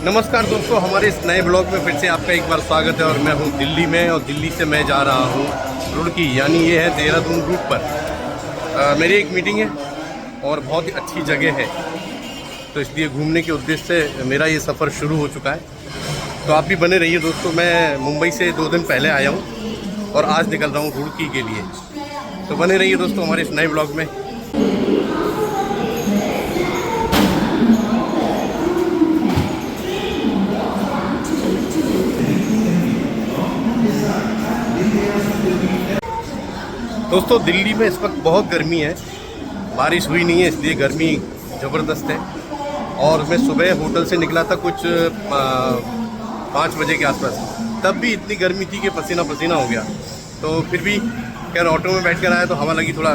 नमस्कार दोस्तों, हमारे इस नए ब्लॉग में फिर से आपका एक बार स्वागत है। और मैं हूँ दिल्ली में, और दिल्ली से मैं जा रहा हूँ रुड़की, यानी ये है देहरादून रूट पर। मेरी एक मीटिंग है और बहुत ही अच्छी जगह है, तो इसलिए घूमने के उद्देश्य से मेरा ये सफ़र शुरू हो चुका है। तो आप भी बने रहिए दोस्तों। मैं मुंबई से 2 दिन पहले आया हूँ और आज निकल रहा हूँ रुड़की के लिए। तो बने रहिए दोस्तों हमारे इस नए ब्लॉग में। दोस्तों दिल्ली में इस वक्त बहुत गर्मी है, बारिश हुई नहीं है इसलिए गर्मी ज़बरदस्त है। और मैं सुबह होटल से निकला था कुछ 5 बजे के आसपास, तब भी इतनी गर्मी थी कि पसीना पसीना हो गया। तो फिर भी खैर ऑटो में बैठ कर आया तो हवा लगी, थोड़ा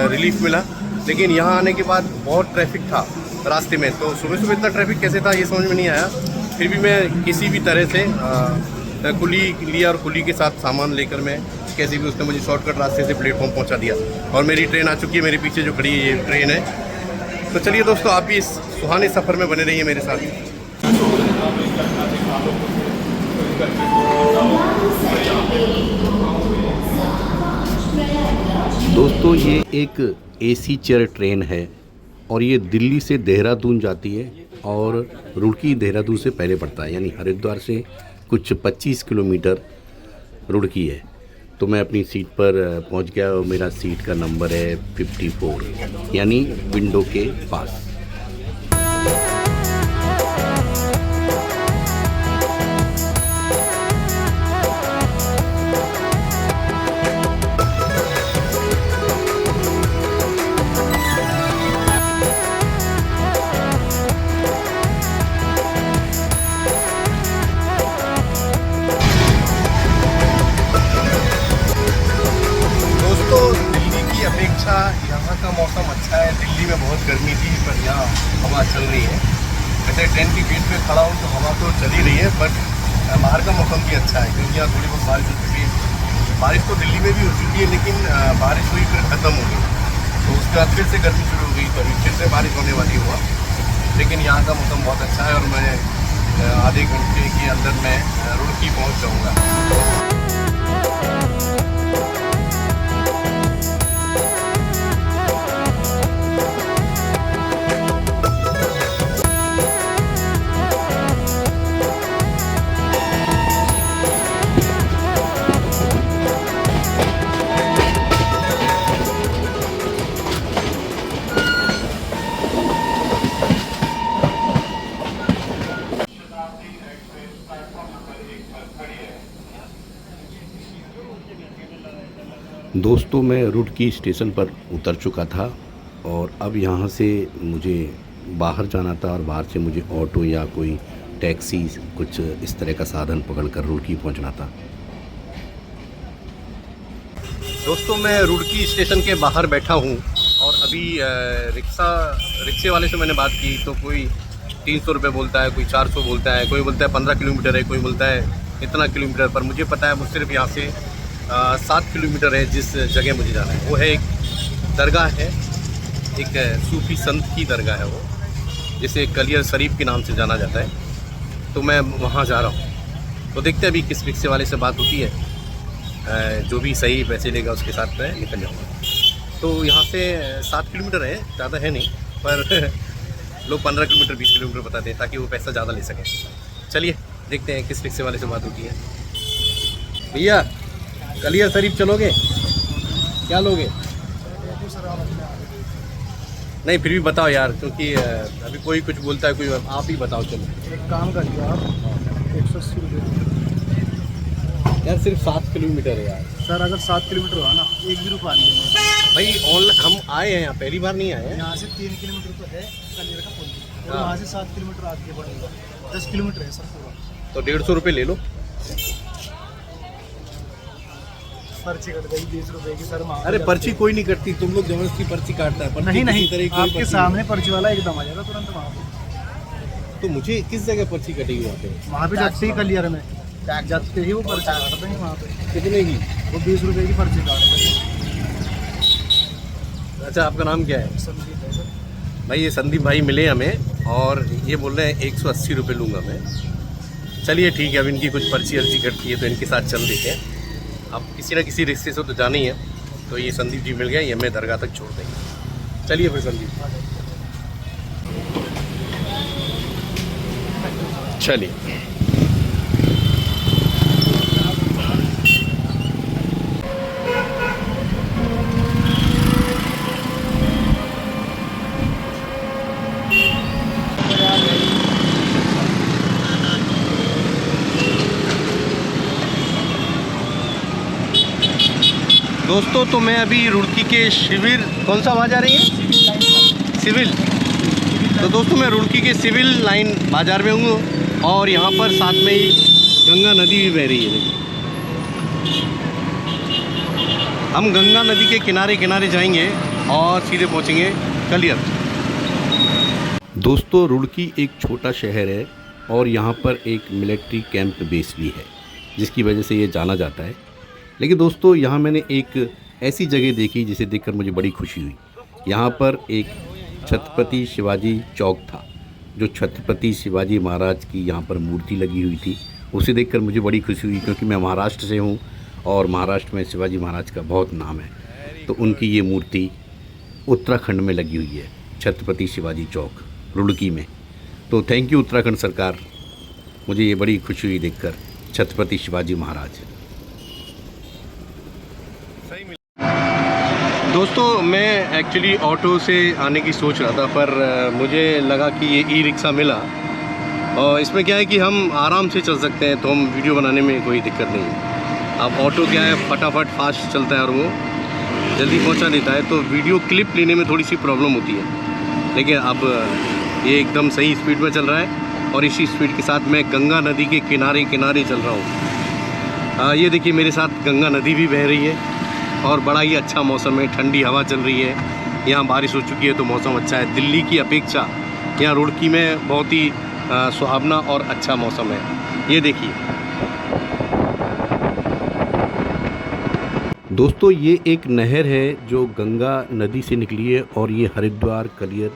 रिलीफ मिला। लेकिन यहाँ आने के बाद बहुत ट्रैफिक था रास्ते में, तो सुबह सुबह इतना ट्रैफिक कैसे था ये समझ में नहीं आया। फिर भी मैं किसी भी तरह से कुली लिया और कुली के साथ सामान लेकर मैं कैसे भी उसने मुझे शॉर्टकट रास्ते से प्लेटफॉर्म पहुंचा दिया। और मेरी ट्रेन आ चुकी है, मेरे पीछे जो खड़ी है ये ट्रेन है। तो चलिए दोस्तों, आप भी इस सुहाने सफ़र में बने रहिए मेरे साथ। दोस्तों ये एक AC चेयर ट्रेन है और ये दिल्ली से देहरादून जाती है और रुड़की देहरादून से पहले पड़ता है, यानी हरिद्वार से कुछ 25 किलोमीटर रुड़की है। तो मैं अपनी सीट पर पहुंच गया और मेरा सीट का नंबर है 54, यानी विंडो के पास। अपेक्षा यहाँ का मौसम अच्छा है। दिल्ली में बहुत गर्मी थी पर यहाँ हवा चल रही है। वैसे ट्रेन की गेट पे खड़ा हूँ तो हवा तो चल ही रही है, बट बाहर का मौसम भी अच्छा है क्योंकि यहाँ थोड़ी बहुत बारिश हो चुकी है। बारिश तो दिल्ली में भी हो चुकी है, लेकिन बारिश हुई फिर ख़त्म हो गई, तो उसके बाद फिर से गर्मी शुरू हो गई, तो अभी फिर से बारिश होने वाली हुआ। लेकिन यहाँ का मौसम बहुत अच्छा है और मैं आधे घंटे के अंदर मैं रुड़की पहुँच जाऊँगा। दोस्तों मैं रुड़की स्टेशन पर उतर चुका था और अब यहाँ से मुझे बाहर जाना था और बाहर से मुझे ऑटो या कोई टैक्सी कुछ इस तरह का साधन पकड़कर रुड़की पहुँचना था। दोस्तों मैं रुड़की स्टेशन के बाहर बैठा हूँ और अभी रिक्शे वाले से मैंने बात की तो कोई 300 रुपये बोलता है, कोई 400 बोलता है, कोई बोलता है 15 किलोमीटर है, कोई बोलता है इतना किलोमीटर। पर मुझे पता है वो सिर्फ यहाँ से 7 किलोमीटर है जिस जगह मुझे जाना है। वो है एक दरगाह है, एक सूफी संत की दरगाह है वो, जिसे कलियर शरीफ के नाम से जाना जाता है। तो मैं वहाँ जा रहा हूँ, तो देखते हैं अभी किस रिक्शे वाले से बात होती है, जो भी सही पैसे लेगा उसके साथ मैं निकल जाऊँगा। तो यहाँ से 7 किलोमीटर है, ज़्यादा है नहीं, पर लोग 15 किलोमीटर 20 किलोमीटर बताते हैं ताकि वो पैसा ज़्यादा ले सकें। चलिए देखते हैं किस रिक्शे वाले से बात होती है। भैया कलियर शरीफ चलोगे? क्या लोगे? नहीं फिर भी बताओ यार, क्योंकि अभी कोई कुछ बोलता है, कोई आप ही बताओ। चलो एक काम करिए आप 180 रुपये यार, सिर्फ 7 किलोमीटर है यार। सर। अगर 7 किलोमीटर हुआ ना, एक भी रुपया नहीं है भाई। ऑनलाइन हम आए हैं यहाँ, पहली बार नहीं आए हैं। यहाँ से 3 किलोमीटर तो है कलियर का पुल, और वहाँ से 7 किलोमीटर आगे बढ़ेगा, 10 किलोमीटर है सर पूरा। तो 150 रुपये ले लो। पर्ची कट गई 20 रुपये की सर। अरे पर्ची कोई नहीं कटती, तुम लोग जबरदस्ती पर्ची काटता है। नहीं नहीं, आपके सामने पर्ची वाला एकदम आ जाएगा तुरंत वहाँ पे। तो मुझे किस जगह पर्ची कटेगी वहाँ पे? वहाँ पे जाते ही कलियर में जाते ही वो पर्ची काटते हैं वहाँ पे। कितने की? वो 20 रुपये की पर्ची काटते हैं। अच्छा, आपका नाम क्या है? संदीप है सर। भाई ये संदीप भाई मिले हमें, और ये बोल रहे हैं 180 रुपये लूँगा मैं। चलिए ठीक है, अब इनकी कुछ पर्ची अर्ची कटती है तो इनके साथ चल देते हैं। अब किसी न किसी रिश्ते से तो जाना ही है, तो ये संदीप जी मिल गए, ये हमें दरगाह तक छोड़ देंगे। चलिए फिर संदीप, चलिए। दोस्तों तो मैं अभी रुड़की के शिविर, कौन सा बाजार है ये? सिविल। तो दोस्तों मैं रुड़की के सिविल लाइन बाज़ार में हूँ और यहाँ पर साथ में ही गंगा नदी भी बह रही है। हम गंगा नदी के किनारे किनारे जाएंगे और सीधे पहुँचेंगे कलियर। दोस्तों रुड़की एक छोटा शहर है और यहाँ पर एक मिलिट्री कैंप बेस भी है, जिसकी वजह से ये जाना जाता है। लेकिन दोस्तों यहाँ मैंने एक ऐसी जगह देखी जिसे देखकर मुझे बड़ी खुशी हुई। यहाँ पर एक छत्रपति शिवाजी चौक था, जो छत्रपति शिवाजी महाराज की यहाँ पर मूर्ति लगी हुई थी। उसे देखकर मुझे बड़ी खुशी हुई, क्योंकि मैं महाराष्ट्र से हूँ और महाराष्ट्र में शिवाजी महाराज का बहुत नाम है। तो उनकी ये मूर्ति उत्तराखंड में लगी हुई है, छत्रपति शिवाजी चौक रुड़की में। तो थैंक यू उत्तराखंड सरकार, मुझे ये बड़ी खुशी हुई देखकर छत्रपति शिवाजी महाराज। दोस्तों मैं एक्चुअली ऑटो से आने की सोच रहा था, पर मुझे लगा कि ये ई रिक्शा मिला और इसमें क्या है कि हम आराम से चल सकते हैं, तो हम वीडियो बनाने में कोई दिक्कत नहीं है। अब ऑटो क्या है, फटाफट फास्ट चलता है और वो जल्दी पहुंचा देता है, तो वीडियो क्लिप लेने में थोड़ी सी प्रॉब्लम होती है। लेकिन अब ये एकदम सही स्पीड में चल रहा है और इसी स्पीड के साथ मैं गंगा नदी के किनारे किनारे चल रहा हूँ। ये देखिए मेरे साथ गंगा नदी भी बह रही है और बड़ा ही अच्छा मौसम है, ठंडी हवा चल रही है। यहाँ बारिश हो चुकी है तो मौसम अच्छा है। दिल्ली की अपेक्षा यहाँ रुड़की में बहुत ही सुहावना और अच्छा मौसम है। ये देखिए दोस्तों, ये एक नहर है जो गंगा नदी से निकली है और ये हरिद्वार कलियर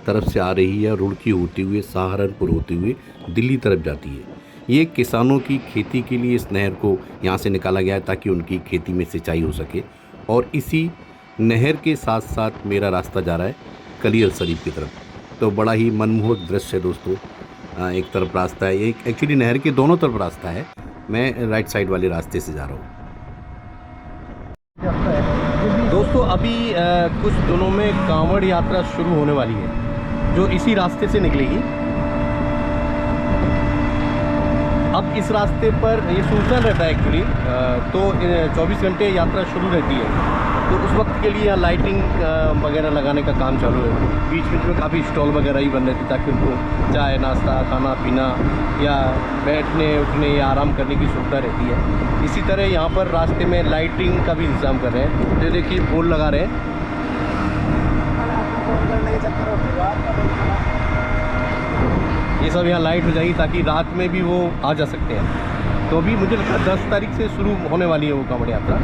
तरफ से आ रही है, रुड़की होते हुए सहारनपुर होते हुए दिल्ली तरफ जाती है। ये किसानों की खेती के लिए इस नहर को यहाँ से निकाला गया है ताकि उनकी खेती में सिंचाई हो सके। और इसी नहर के साथ साथ मेरा रास्ता जा रहा है कलियर शरीफ की तरफ। तो बड़ा ही मनमोहक दृश्य है दोस्तों। एक तरफ रास्ता है, एक एक्चुअली नहर के दोनों तरफ रास्ता है, मैं राइट साइड वाले रास्ते से जा रहा हूँ। दोस्तों अभी कुछ दिनों में कांवड़ यात्रा शुरू होने वाली है, जो इसी रास्ते से निकलेगी। अब इस रास्ते पर ये सूचना रहता है एक्चुअली, तो 24 घंटे यात्रा शुरू रहती है। तो उस वक्त के लिए यहाँ लाइटिंग वगैरह लगाने का काम चालू है। बीच बीच में काफ़ी स्टॉल वगैरह ही बन रहे थे ताकि उनको चाय नाश्ता खाना पीना या बैठने उठने या आराम करने की सुविधा रहती है। इसी तरह यहाँ पर रास्ते में लाइटिंग का भी इंतज़ाम कर रहे हैं। तो देखिए बोर्ड लगा रहे हैं, ये सब यहाँ लाइट हो जाएगी ताकि रात में भी वो आ जा सकते हैं। तो अभी मुझे लगता है 10 तारीख से शुरू होने वाली है वो कांवड़ यात्रा।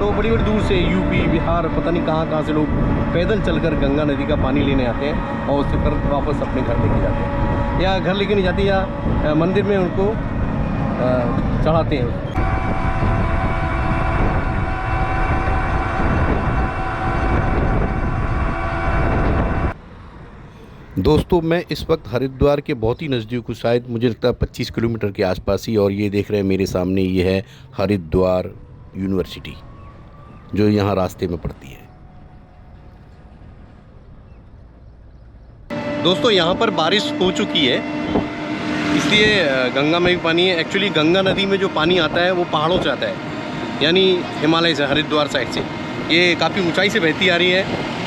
तो बड़ी बड़ी दूर से यूपी बिहार पता नहीं कहाँ से लोग पैदल चलकर गंगा नदी का पानी लेने आते हैं और उससे फिर वापस अपने घर लेके जाते हैं, या घर लेके नहीं जाते या मंदिर में उनको चढ़ाते हैं। दोस्तों मैं इस वक्त हरिद्वार के बहुत ही नज़दीक हूँ, शायद मुझे लगता है 25 किलोमीटर के आसपास ही। और ये देख रहे हैं मेरे सामने, ये है हरिद्वार यूनिवर्सिटी जो यहाँ रास्ते में पड़ती है। दोस्तों यहाँ पर बारिश हो चुकी है, इसलिए गंगा में भी पानी है। एक्चुअली गंगा नदी में जो पानी आता है वो पहाड़ों से आता है, यानी हिमालय से, हरिद्वार साइड से। ये काफ़ी ऊंचाई से बहती आ रही है,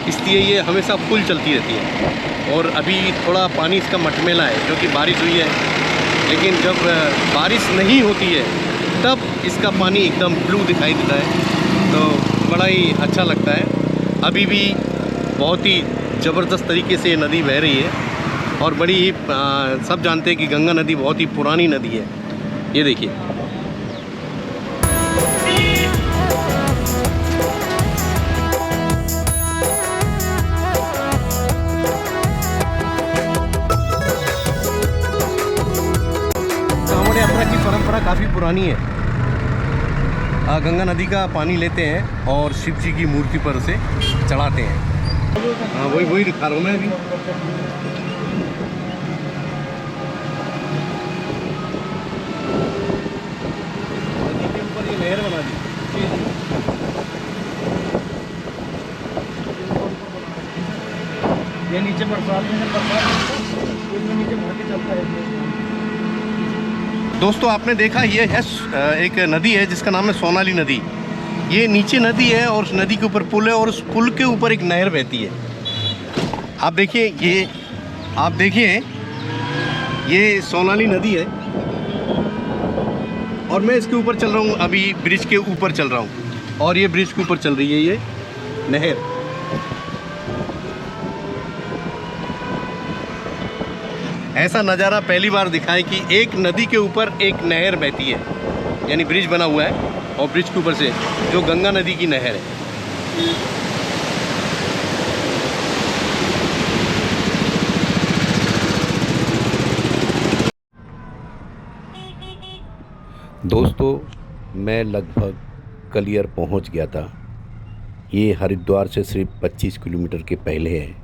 इसलिए ये हमेशा फुल चलती रहती है। और अभी थोड़ा पानी इसका मटमेला है क्योंकि बारिश हुई है, लेकिन जब बारिश नहीं होती है तब इसका पानी एकदम ब्लू दिखाई देता है, तो बड़ा ही अच्छा लगता है। अभी भी बहुत ही ज़बरदस्त तरीके से ये नदी बह रही है और बड़ी ही सब जानते हैं कि गंगा नदी बहुत ही पुरानी नदी है। ये देखिए काफ़ी पुरानी है। गंगा नदी का पानी लेते हैं और शिव जी की मूर्ति पर उसे चढ़ाते हैं। हाँ, वही दिखा रहा हूँ मैं अभी। नदी के ऊपर ये नहर बना दी। ये नीचे बरसात में नीचे भर के चलता है। दोस्तों आपने देखा ये है एक नदी है जिसका नाम है सोनाली नदी। ये नीचे नदी है और उस नदी के ऊपर पुल है और उस पुल के ऊपर एक नहर बहती है। आप देखिए ये सोनाली नदी है और मैं इसके ऊपर चल रहा हूँ, अभी ब्रिज के ऊपर चल रहा हूँ और ये ब्रिज के ऊपर चल रही है ये नहर। ऐसा नज़ारा पहली बार दिखा है कि एक नदी के ऊपर एक नहर बहती है, यानी ब्रिज बना हुआ है और ब्रिज के ऊपर से जो गंगा नदी की नहर है। दोस्तों मैं लगभग कलियर पहुंच गया था। ये हरिद्वार से सिर्फ 25 किलोमीटर के पहले है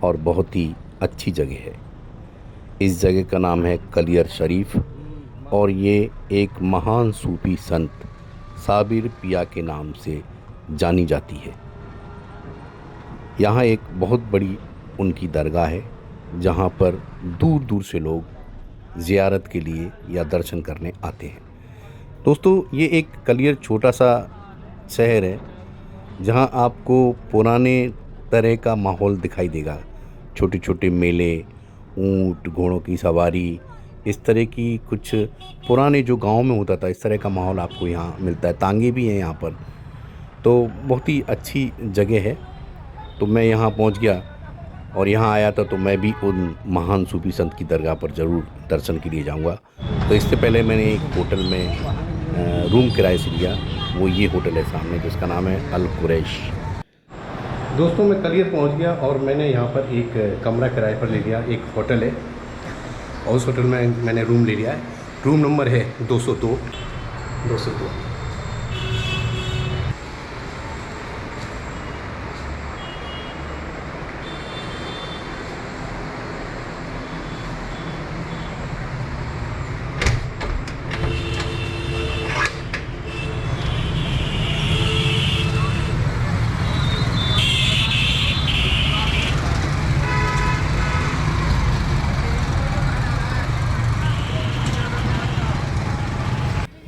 और बहुत ही अच्छी जगह है। इस जगह का नाम है कलियर शरीफ और ये एक महान सूफी संत साबिर पिया के नाम से जानी जाती है। यहाँ एक बहुत बड़ी उनकी दरगाह है जहाँ पर दूर दूर से लोग ज़ियारत के लिए या दर्शन करने आते हैं। दोस्तों ये एक कलियर छोटा सा शहर है जहाँ आपको पुराने तरह का माहौल दिखाई देगा। छोटे छोटे मेले, ऊंट घोड़ों की सवारी, इस तरह की कुछ पुराने जो गांव में होता था इस तरह का माहौल आपको यहाँ मिलता है। तांगे भी हैं यहाँ पर, तो बहुत ही अच्छी जगह है। तो मैं यहाँ पहुँच गया और यहाँ आया था तो मैं भी उन महान सूफी संत की दरगाह पर ज़रूर दर्शन के लिए जाऊँगा। तो इससे पहले मैंने एक होटल में रूम किराए से लिया, वो ये होटल है सामने जिसका नाम है अल कुरैश। दोस्तों मैं कलियर पहुंच गया और मैंने यहाँ पर एक कमरा किराए पर ले लिया। एक होटल है और उस होटल में मैंने रूम ले लिया है। रूम नंबर है 202।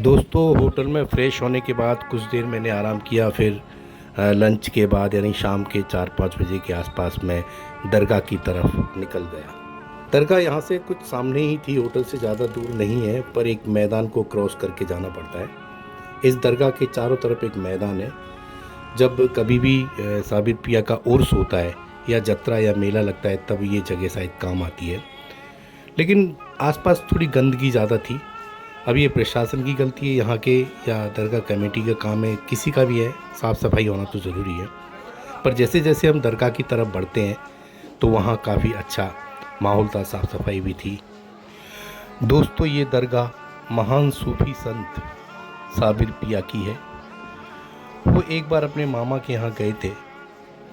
दोस्तों होटल में फ़्रेश होने के बाद कुछ देर मैंने आराम किया। फिर लंच के बाद यानी शाम के 4-5 बजे के आसपास मैं दरगाह की तरफ निकल गया। दरगाह यहाँ से कुछ सामने ही थी, होटल से ज़्यादा दूर नहीं है, पर एक मैदान को क्रॉस करके जाना पड़ता है। इस दरगाह के चारों तरफ एक मैदान है। जब कभी भी साबिर पिया का उर्स होता है या जत्रा या मेला लगता है तब ये जगह शायद काम आती है, लेकिन आसपास थोड़ी गंदगी ज़्यादा थी। अब ये प्रशासन की गलती है यहाँ के या दरगाह कमेटी का काम है, किसी का भी है, साफ़ सफाई होना तो ज़रूरी है। पर जैसे जैसे हम दरगाह की तरफ बढ़ते हैं तो वहाँ काफ़ी अच्छा माहौल था, साफ़ सफाई भी थी। दोस्तों ये दरगाह महान सूफी संत साबिर पिया की है। वो एक बार अपने मामा के यहाँ गए थे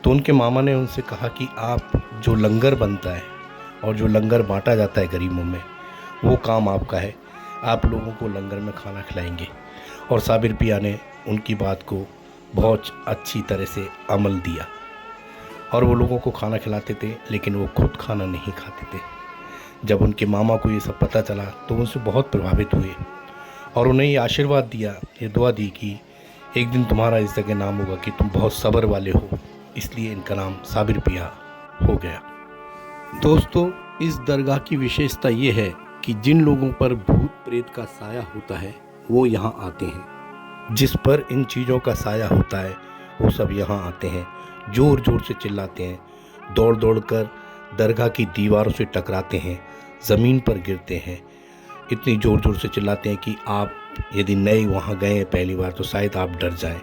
तो उनके मामा ने उनसे कहा कि आप जो लंगर बनता है और जो लंगर बांटा जाता है गरीबों में, वो काम आपका है, आप लोगों को लंगर में खाना खिलाएंगे। और साबिर पिया ने उनकी बात को बहुत अच्छी तरह से अमल दिया और वो लोगों को खाना खिलाते थे, लेकिन वो खुद खाना नहीं खाते थे। जब उनके मामा को ये सब पता चला तो उनसे बहुत प्रभावित हुए और उन्हें ये आशीर्वाद दिया, ये दुआ दी कि एक दिन तुम्हारा इस जगह नाम होगा कि तुम बहुत सब्र वाले हो, इसलिए इनका नाम साबिर पिया हो गया। दोस्तों इस दरगाह की विशेषता ये है कि जिन लोगों पर भूत प्रेत का साया होता है वो यहाँ आते हैं। जिस पर इन चीज़ों का साया होता है वो सब यहाँ आते हैं, ज़ोर ज़ोर से चिल्लाते हैं, दौड़ दौड़ कर दरगाह की दीवारों से टकराते हैं, ज़मीन पर गिरते हैं। इतनी ज़ोर ज़ोर से चिल्लाते हैं कि आप यदि नए वहाँ गए हैं पहली बार तो शायद आप डर जाएं।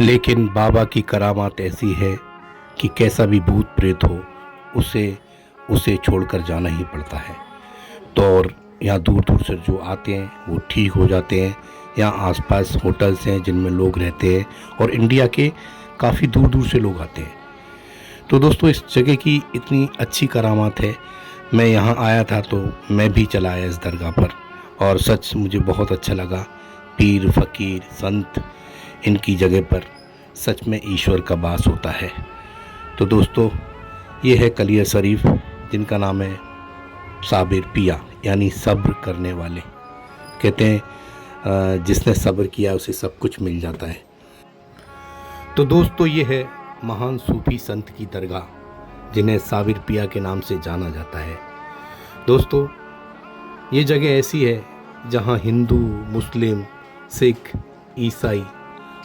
लेकिन बाबा की करामात ऐसी है कि कैसा भी भूत प्रेत हो उसे छोड़कर जाना ही पड़ता है। तो और यहाँ दूर दूर से जो आते हैं वो ठीक हो जाते हैं। यहाँ आसपास होटल्स हैं जिनमें लोग रहते हैं और इंडिया के काफ़ी दूर दूर से लोग आते हैं। तो दोस्तों इस जगह की इतनी अच्छी करामात है। मैं यहाँ आया था तो मैं भी चला आया इस दरगाह पर और सच मुझे बहुत अच्छा लगा। पीर फ़कीर संत इनकी जगह पर सच में ईश्वर का वास होता है। तो दोस्तों ये है कलियर शरीफ, जिनका नाम है साबिर पिया, यानी सब्र करने वाले। कहते हैं जिसने सब्र किया उसे सब कुछ मिल जाता है। तो दोस्तों ये है महान सूफी संत की दरगाह, जिन्हें साबिर पिया के नाम से जाना जाता है। दोस्तों ये जगह ऐसी है जहां हिंदू, मुस्लिम, सिख, ईसाई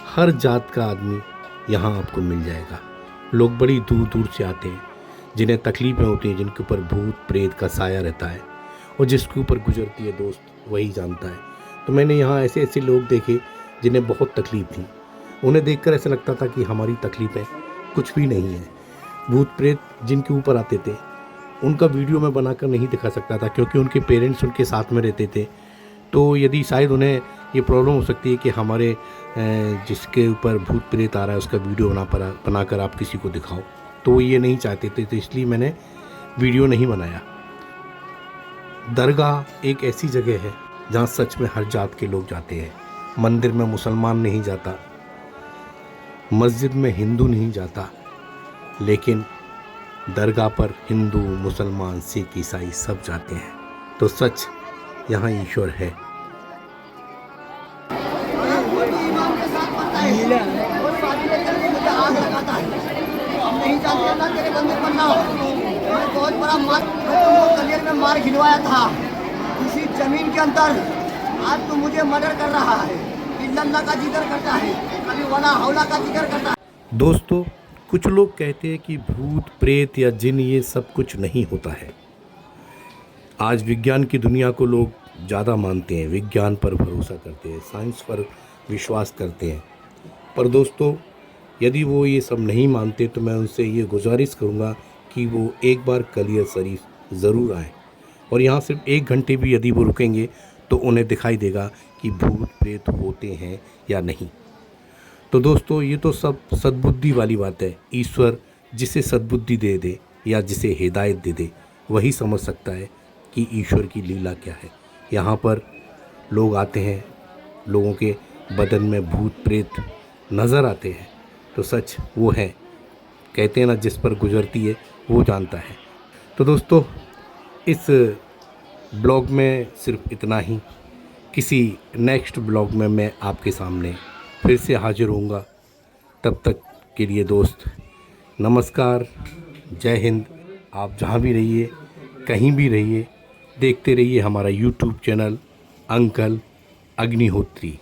हर जात का आदमी यहां आपको मिल जाएगा। लोग बड़ी दूर दूर से आते हैं, जिन्हें तकलीफ़ें होती हैं, जिनके ऊपर भूत प्रेत का साया रहता है और जिसके ऊपर गुजरती है दोस्त वही जानता है। तो मैंने यहाँ ऐसे ऐसे लोग देखे जिन्हें बहुत तकलीफ़ थी। उन्हें देखकर ऐसा लगता था कि हमारी तकलीफ़ें कुछ भी नहीं है। भूत प्रेत जिनके ऊपर आते थे उनका वीडियो मैं बनाकर नहीं दिखा सकता था, क्योंकि उनके पेरेंट्स उनके साथ में रहते थे। तो यदि शायद उन्हें ये प्रॉब्लम हो सकती है कि हमारे जिसके ऊपर भूत प्रेत आ रहा है उसका वीडियो बनाकर आप किसी को दिखाओ, तो वो ये नहीं चाहते थे। तो इसलिए मैंने वीडियो नहीं बनाया। दरगाह एक ऐसी जगह है जहाँ सच में हर जात के लोग जाते हैं। मंदिर में मुसलमान नहीं जाता, मस्जिद में हिंदू नहीं जाता, लेकिन दरगाह पर हिंदू, मुसलमान, सिख, ईसाई सब जाते हैं। तो सच यहाँ ईश्वर है। नहीं चाहते ना तेरे बंदे पर ना हो। मैं बहुत बड़ा मार तुमको कलियर में मार खिलवाया था इसी जमीन के अंदर। आज तू मुझे मर्डर कर रहा है, इल्लल्लाह का जिक्र करता है, कभी वला हौला का जिक्र करता है। दोस्तों कुछ लोग कहते हैं कि भूत प्रेत या जिन ये सब कुछ नहीं होता है। आज विज्ञान की दुनिया को लोग ज़्यादा मानते हैं, विज्ञान पर भरोसा करते हैं, साइंस पर विश्वास करते हैं। पर दोस्तों यदि वो ये सब नहीं मानते तो मैं उनसे ये गुजारिश करूँगा कि वो एक बार कलियर शरीफ ज़रूर आएँ और यहाँ सिर्फ 1 घंटे भी यदि वो रुकेंगे तो उन्हें दिखाई देगा कि भूत प्रेत होते हैं या नहीं। तो दोस्तों ये तो सब सद्बुद्धि वाली बात है। ईश्वर जिसे सद्बुद्धि दे दे या जिसे हिदायत दे दे वही समझ सकता है कि ईश्वर की लीला क्या है। यहाँ पर लोग आते हैं, लोगों के बदन में भूत प्रेत नज़र आते हैं, तो सच वो है। कहते हैं ना जिस पर गुजरती है वो जानता है। तो दोस्तों इस ब्लॉग में सिर्फ इतना ही। किसी नेक्स्ट ब्लॉग में मैं आपके सामने फिर से हाजिर होऊंगा। तब तक के लिए दोस्त नमस्कार, जय हिंद। आप जहाँ भी रहिए, कहीं भी रहिए, देखते रहिए हमारा YouTube चैनल अंकल अग्निहोत्री।